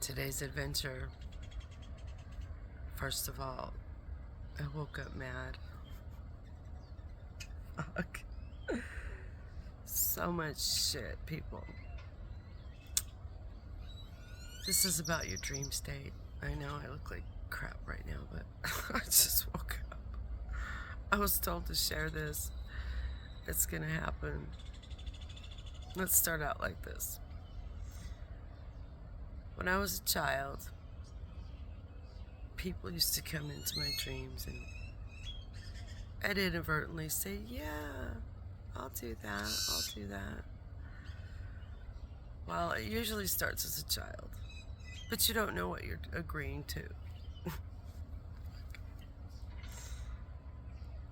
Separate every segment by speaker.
Speaker 1: Today's adventure. First of all, I woke up mad. Fuck. So much shit, people. This is about your dream state. I know I look like crap right now, but I just woke up. I was told to share this. It's gonna happen. Let's start out like this. When I was a child, people used to come into my dreams and I'd inadvertently say, yeah, I'll do that. Well, it usually starts as a child, but you don't know what you're agreeing to.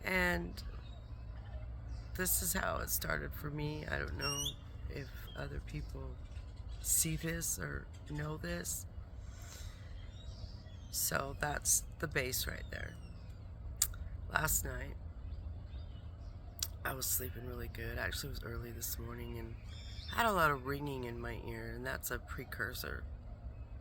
Speaker 1: And this is how it started for me. I don't know if other people see this or know this. So that's the base right there. Last night, I was sleeping really good. Actually, it was early this morning and I had a lot of ringing in my ear, and that's a precursor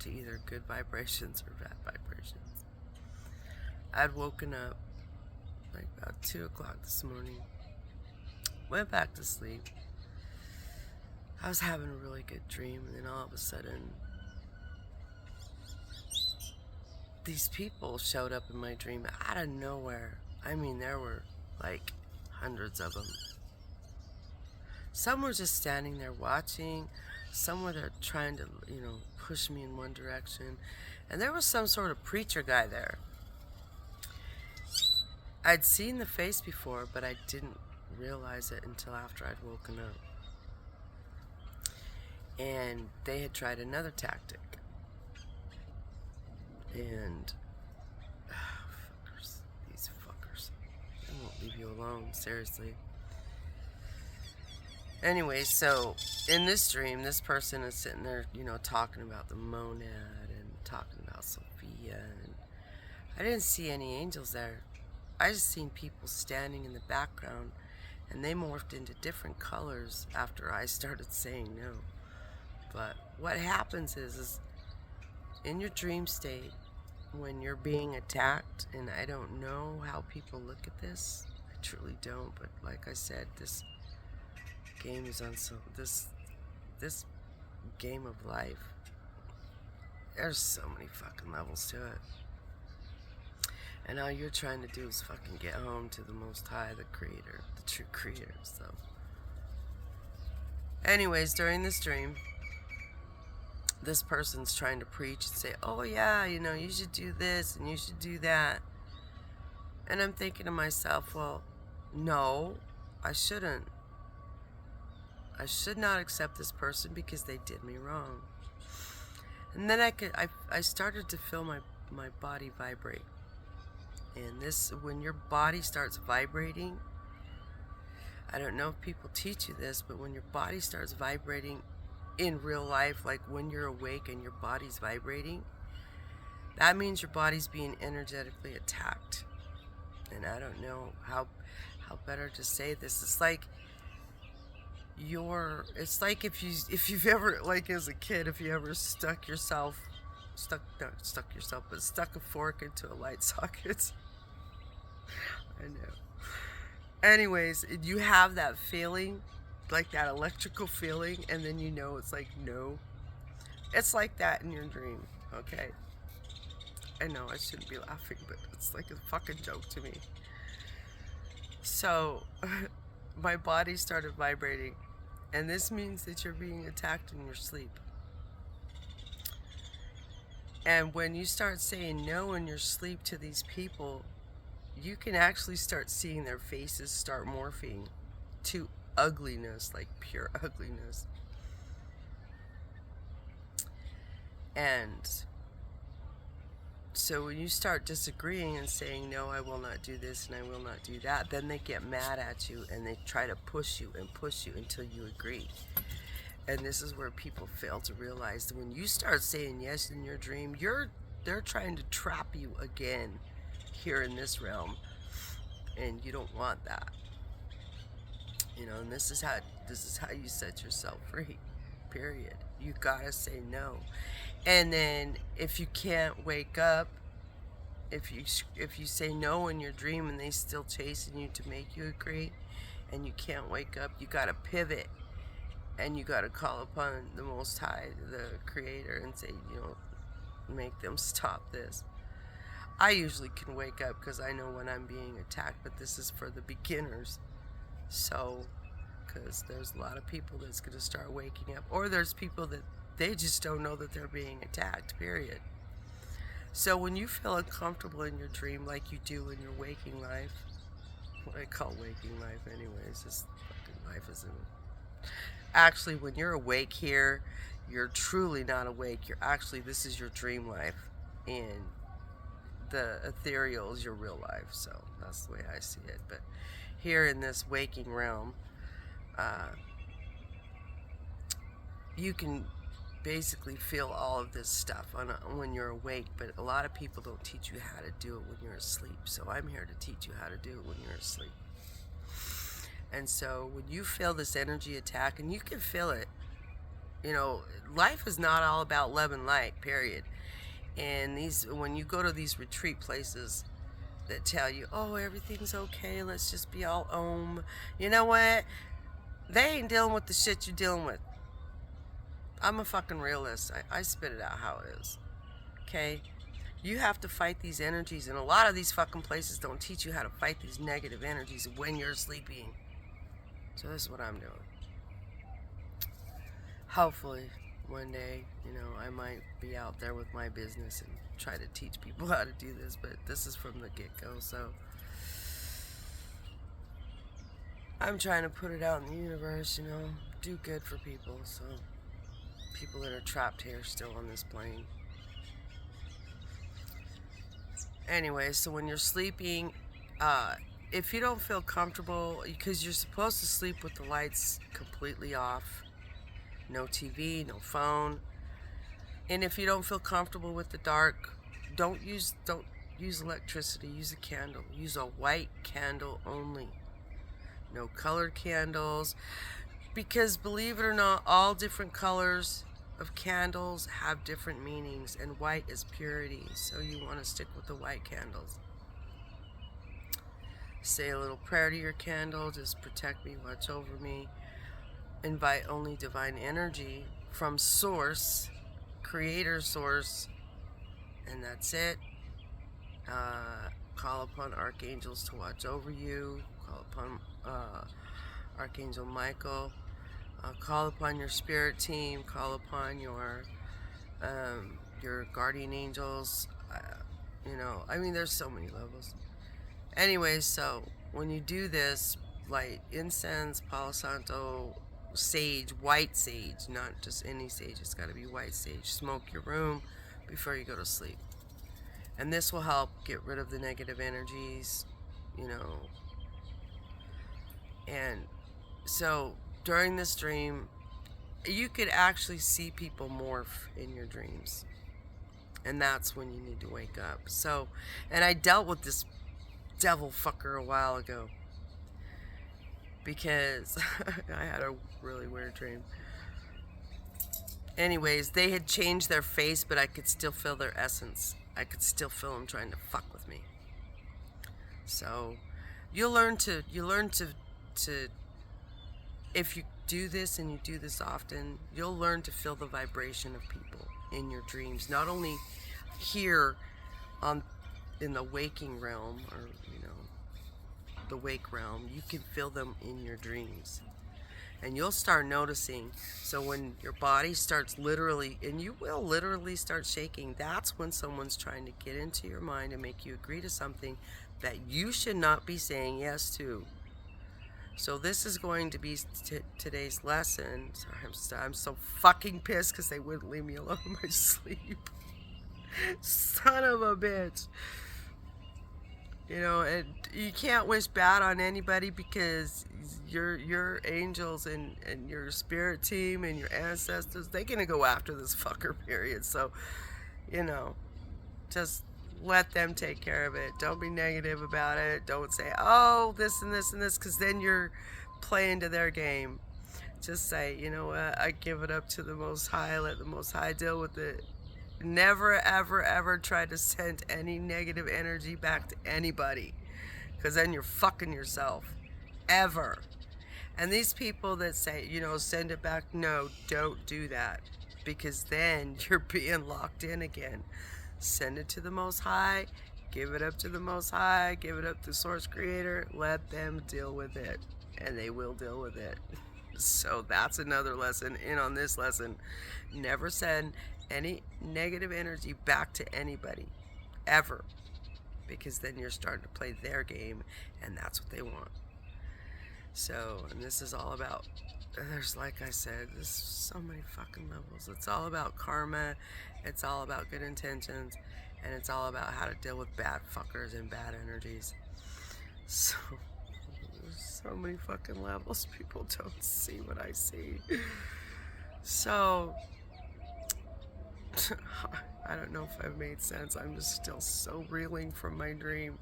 Speaker 1: to either good vibrations or bad vibrations. I'd woken up like about 2 o'clock this morning, went back to sleep. I was having a really good dream, and then all of a sudden, these people showed up in my dream out of nowhere. I mean, there were like hundreds of them. Some were just standing there watching. Some were there trying to, push me in one direction. And there was some sort of preacher guy there. I'd seen the face before, but I didn't realize it until after I'd woken up. And they had tried another tactic. And fuckers, these fuckers, they won't leave you alone, seriously. Anyway, so in this dream, this person is sitting there, talking about the monad and talking about Sophia, and I didn't see any angels there. I just seen people standing in the background, and they morphed into different colors after I started saying no. But what happens is in your dream state, when you're being attacked, and I don't know how people look at this, I truly don't, but like I said, this game is on this game of life. There's so many fucking levels to it. And all you're trying to do is fucking get home to the Most High, the Creator, the true Creator. So anyways, during this dream, this person's trying to preach and say, oh yeah, you should do this and you should do that. And I'm thinking to myself, well, no, I shouldn't. I should not accept this person because they did me wrong. And then I started to feel my body vibrate. And when your body starts vibrating, I don't know if people teach you this, but when your body starts vibrating in real life, like when you're awake and your body's vibrating, that means your body's being energetically attacked. And I don't know how better to say this. It's like if you've ever, like as a kid, if you ever stuck a fork into a light socket. I know. Anyways, you have that feeling, like that electrical feeling, and then it's like no. It's like that in your dream, okay? I know I shouldn't be laughing, but it's like a fucking joke to me. So my body started vibrating, and this means that you're being attacked in your sleep. And when you start saying no in your sleep to these people, you can actually start seeing their faces start morphing to ugliness, like pure ugliness. And so when you start disagreeing and saying, no, I will not do this and I will not do that, then they get mad at you and they try to push you until you agree. And this is where people fail to realize that when you start saying yes in your dream, they're trying to trap you again here in this realm. And you don't want that. And this is how you set yourself free. period. You gotta say no. And then if you can't wake up, if you say no in your dream and they still chasing you to make you agree, and you can't wake up, you gotta pivot, and you gotta call upon the Most High, the Creator, and say, make them stop this. I usually can wake up because I know when I'm being attacked, but this is for the beginners. So, because there's a lot of people that's going to start waking up, or there's people that they just don't know that they're being attacked, period. So when you feel uncomfortable in your dream like you do in your waking life, what I call waking life anyways, this fucking life isn't. Actually, when you're awake here, you're truly not awake. This is your dream life. And the ethereal is your real life. So that's the way I see it. But here in this waking realm, you can basically feel all of this stuff when you're awake, but a lot of people don't teach you how to do it when you're asleep. So I'm here to teach you how to do it when you're asleep. And so when you feel this energy attack, and you can feel it, life is not all about love and light, period. And when you go to these retreat places that tell you, oh, everything's okay, let's just be all Om. You know what? They ain't dealing with the shit you're dealing with. I'm a fucking realist. I spit it out how it is. Okay? You have to fight these energies, and a lot of these fucking places don't teach you how to fight these negative energies when you're sleeping. So this is what I'm doing. Hopefully, one day, I might be out there with my business and try to teach people how to do this, but this is from the get-go, so I'm trying to put it out in the universe, do good for people, so people that are trapped here still on this plane. Anyway, so when you're sleeping, if you don't feel comfortable, because you're supposed to sleep with the lights completely off, no TV, no phone, and if you don't feel comfortable with the dark, don't use electricity, use a candle. Use a white candle only. No colored candles, because believe it or not, all different colors of candles have different meanings, and white is purity, so you want to stick with the white candles. Say a little prayer to your candle, just protect me, watch over me. Invite only divine energy from source, creator source, and that's it. Call upon archangels to watch over you. Call upon Archangel Michael. Call upon your spirit team. Call upon your guardian angels. There's so many levels. Anyways, so when you do this, light incense, Palo Santo, sage, white sage, not just any sage. It's got to be white sage. Smoke your room before you go to sleep. And this will help get rid of the negative energies, And so during this dream, you could actually see people morph in your dreams. And that's when you need to wake up. So, and I dealt with this devil fucker a while ago, because I had a really weird dream. Anyways, they had changed their face, but I could still feel their essence. I could still feel them trying to fuck with me. So, you learn to if you do this and you do this often, you'll learn to feel the vibration of people in your dreams. Not only here in the waking realm, or the wake realm, you can feel them in your dreams. And you'll start noticing. So when your body starts literally, and you will literally start shaking, that's when someone's trying to get into your mind and make you agree to something that you should not be saying yes to. So this is going to be today's lesson. Sorry, I'm so fucking pissed because they wouldn't leave me alone in my sleep. Son of a bitch. And you can't wish bad on anybody, because your angels and your spirit team and your ancestors, they're going to go after this fucker, period. So, just let them take care of it. Don't be negative about it. Don't say, oh, this and this and this, because then you're playing to their game. Just say, you know what, I give it up to the Most High, let the Most High deal with it. Never, ever, ever try to send any negative energy back to anybody, because then you're fucking yourself. Ever. And these people that say, send it back, no, don't do that, because then you're being locked in again. Send it to the Most High, give it up to the Most High, give it up to Source Creator, let them deal with it, and they will deal with it. So that's another lesson in on this lesson. Never send any negative energy back to anybody, ever, because then you're starting to play their game, and that's what they want. So, and this is all about, there's, like I said, there's so many fucking levels. It's all about karma, it's all about good intentions, and it's all about how to deal with bad fuckers and bad energies. So, there's so many fucking levels. People don't see what I see. So, I don't know if I've made sense. I'm just still so reeling from my dream.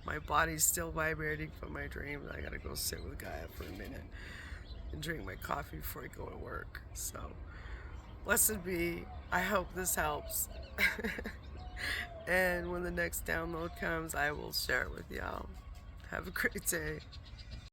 Speaker 1: My body's still vibrating from my dream. I gotta go sit with Gaia for a minute and drink my coffee before I go to work. So, blessed be. I hope this helps. And when the next download comes, I will share it with y'all. Have a great day.